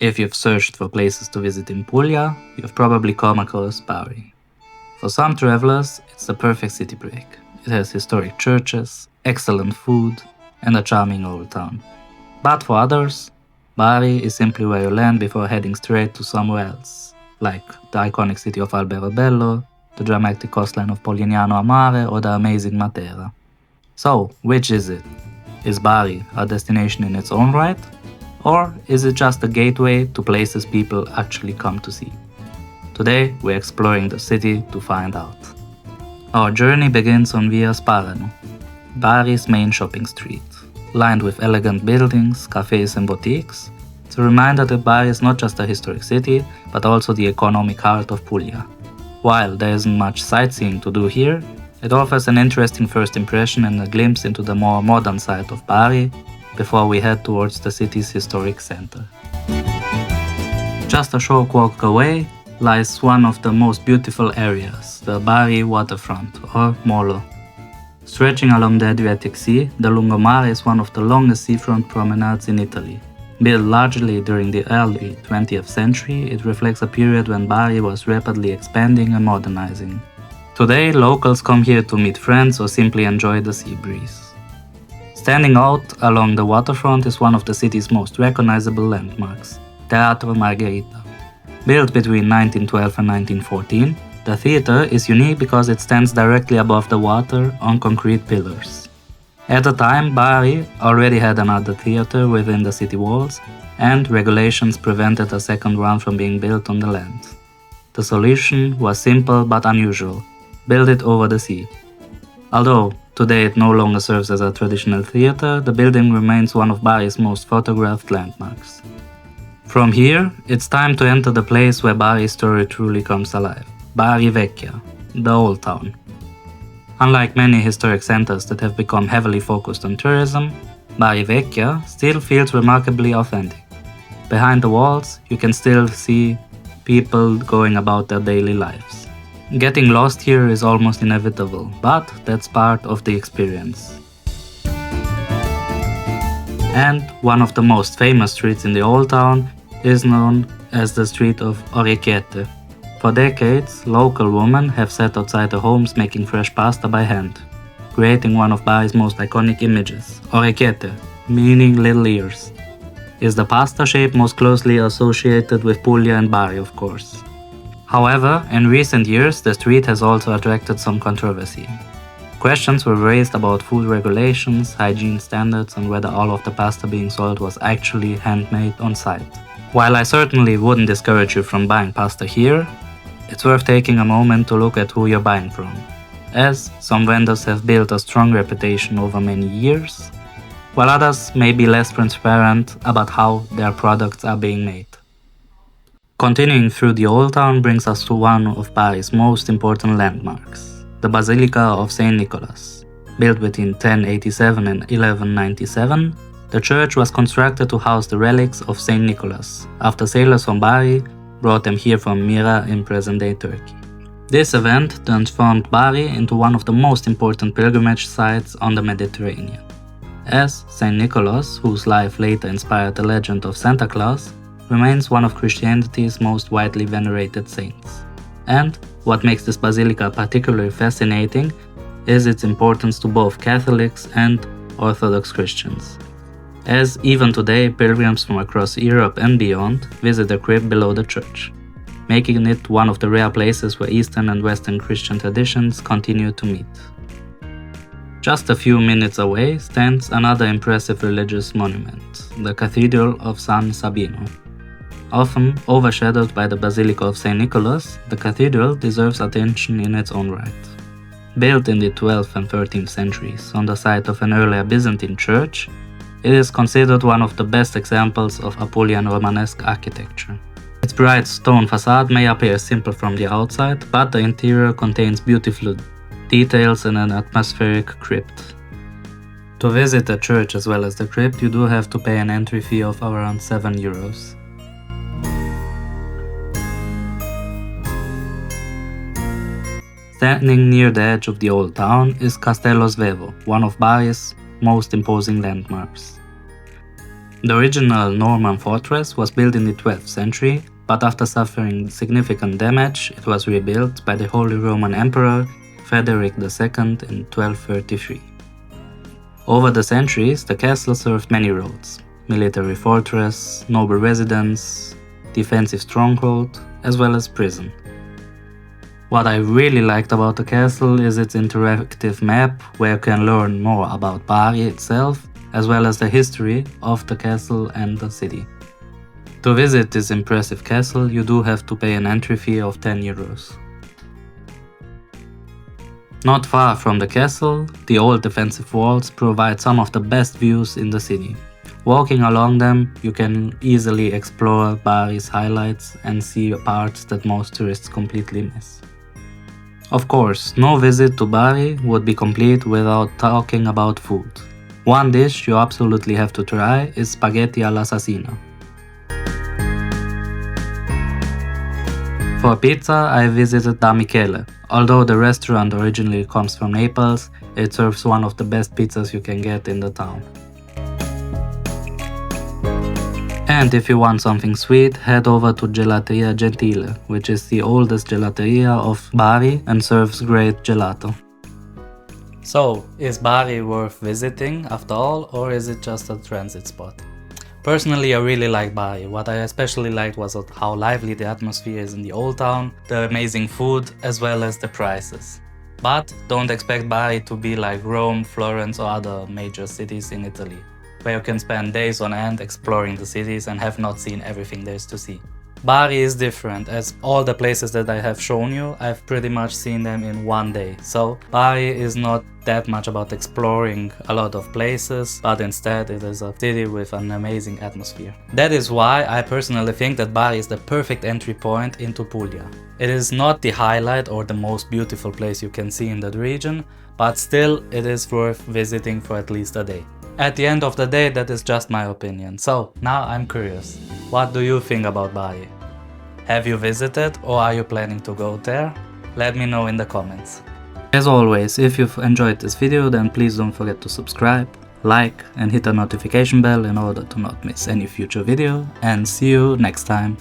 If you've searched for places to visit in Puglia, you've probably come across Bari. For some travelers, it's the perfect city break. It has historic churches, excellent food, and a charming old town. But for others, Bari is simply where you land before heading straight to somewhere else, like the iconic city of Alberobello, the dramatic coastline of Polignano a Mare, or the amazing Matera. So, which is it? Is Bari a destination in its own right? Or is it just a gateway to places people actually come to see? Today, we're exploring the city to find out. Our journey begins on Via Sparano, Bari's main shopping street. Lined with elegant buildings, cafes and boutiques, it's a reminder that Bari is not just a historic city, but also the economic heart of Puglia. While there isn't much sightseeing to do here, it offers an interesting first impression and a glimpse into the more modern side of Bari before we head towards the city's historic center. Just a short walk away lies one of the most beautiful areas, the Bari waterfront, or Molo. Stretching along the Adriatic Sea, the Lungomare is one of the longest seafront promenades in Italy. Built largely during the early 20th century, it reflects a period when Bari was rapidly expanding and modernizing. Today, locals come here to meet friends or simply enjoy the sea breeze. Standing out along the waterfront is one of the city's most recognizable landmarks, Teatro Margherita. Built between 1912 and 1914, the theater is unique because it stands directly above the water on concrete pillars. At the time, Bari already had another theater within the city walls, and regulations prevented a second one from being built on the land. The solution was simple but unusual: build it over the sea. Although today it no longer serves as a traditional theater, the building remains one of Bari's most photographed landmarks. From here, it's time to enter the place where Bari's story truly comes alive, Bari Vecchia, the Old Town. Unlike many historic centers that have become heavily focused on tourism, Bari Vecchia still feels remarkably authentic. Behind the walls, you can still see people going about their daily lives. Getting lost here is almost inevitable, but that's part of the experience. And one of the most famous streets in the Old Town is known as the street of Orecchiette. For decades, local women have sat outside their homes making fresh pasta by hand, creating one of Bari's most iconic images. Orecchiette, meaning little ears, is the pasta shape most closely associated with Puglia and Bari, of course. However, in recent years, the street has also attracted some controversy. Questions were raised about food regulations, hygiene standards, and whether all of the pasta being sold was actually handmade on site. While I certainly wouldn't discourage you from buying pasta here, it's worth taking a moment to look at who you're buying from, as some vendors have built a strong reputation over many years, while others may be less transparent about how their products are being made. Continuing through the Old Town brings us to one of Bari's most important landmarks, the Basilica of Saint Nicholas. Built between 1087 and 1197, the church was constructed to house the relics of Saint Nicholas, after sailors from Bari brought them here from Myra in present-day Turkey. This event transformed Bari into one of the most important pilgrimage sites on the Mediterranean, as Saint Nicholas, whose life later inspired the legend of Santa Claus, remains one of Christianity's most widely venerated saints. And what makes this basilica particularly fascinating is its importance to both Catholics and Orthodox Christians, as even today pilgrims from across Europe and beyond visit the crypt below the church, making it one of the rare places where Eastern and Western Christian traditions continue to meet. Just a few minutes away stands another impressive religious monument, the Cathedral of San Sabino. Often overshadowed by the Basilica of Saint Nicholas, the cathedral deserves attention in its own right. Built in the 12th and 13th centuries on the site of an earlier Byzantine church, it is considered one of the best examples of Apulian Romanesque architecture. Its bright stone facade may appear simple from the outside, but the interior contains beautiful details and an atmospheric crypt. To visit the church as well as the crypt, you do have to pay an entry fee of around €7. Standing near the edge of the old town is Castello Svevo, one of Bari's most imposing landmarks. The original Norman fortress was built in the 12th century, but after suffering significant damage, it was rebuilt by the Holy Roman Emperor Frederick II in 1233. Over the centuries, the castle served many roles: military fortress, noble residence, defensive stronghold, as well as prison. What I really liked about the castle is its interactive map, where you can learn more about Bari itself, as well as the history of the castle and the city. To visit this impressive castle, you do have to pay an entry fee of 10 euros. Not far from the castle, the old defensive walls provide some of the best views in the city. Walking along them, you can easily explore Bari's highlights and see parts that most tourists completely miss. Of course, no visit to Bari would be complete without talking about food. One dish you absolutely have to try is spaghetti all'assassino. For pizza, I visited Da Michele. Although the restaurant originally comes from Naples, it serves one of the best pizzas you can get in the town. And if you want something sweet, head over to Gelateria Gentile, which is the oldest gelateria of Bari and serves great gelato. So, is Bari worth visiting after all, or is it just a transit spot? Personally, I really like Bari. What I especially liked was how lively the atmosphere is in the old town, the amazing food, as well as the prices. But don't expect Bari to be like Rome, Florence or other major cities in Italy, where you can spend days on end exploring the cities and have not seen everything there is to see. Bari is different, as all the places that I have shown you, I've pretty much seen them in one day. So Bari is not that much about exploring a lot of places, but instead it is a city with an amazing atmosphere. That is why I personally think that Bari is the perfect entry point into Puglia. It is not the highlight or the most beautiful place you can see in that region, but still it is worth visiting for at least a day. At the end of the day, that is just my opinion. So now I'm curious, what do you think about Bari? Have you visited or are you planning to go there? Let me know in the comments. As always, if you've enjoyed this video, then please don't forget to subscribe, like and hit the notification bell in order to not miss any future video, and see you next time.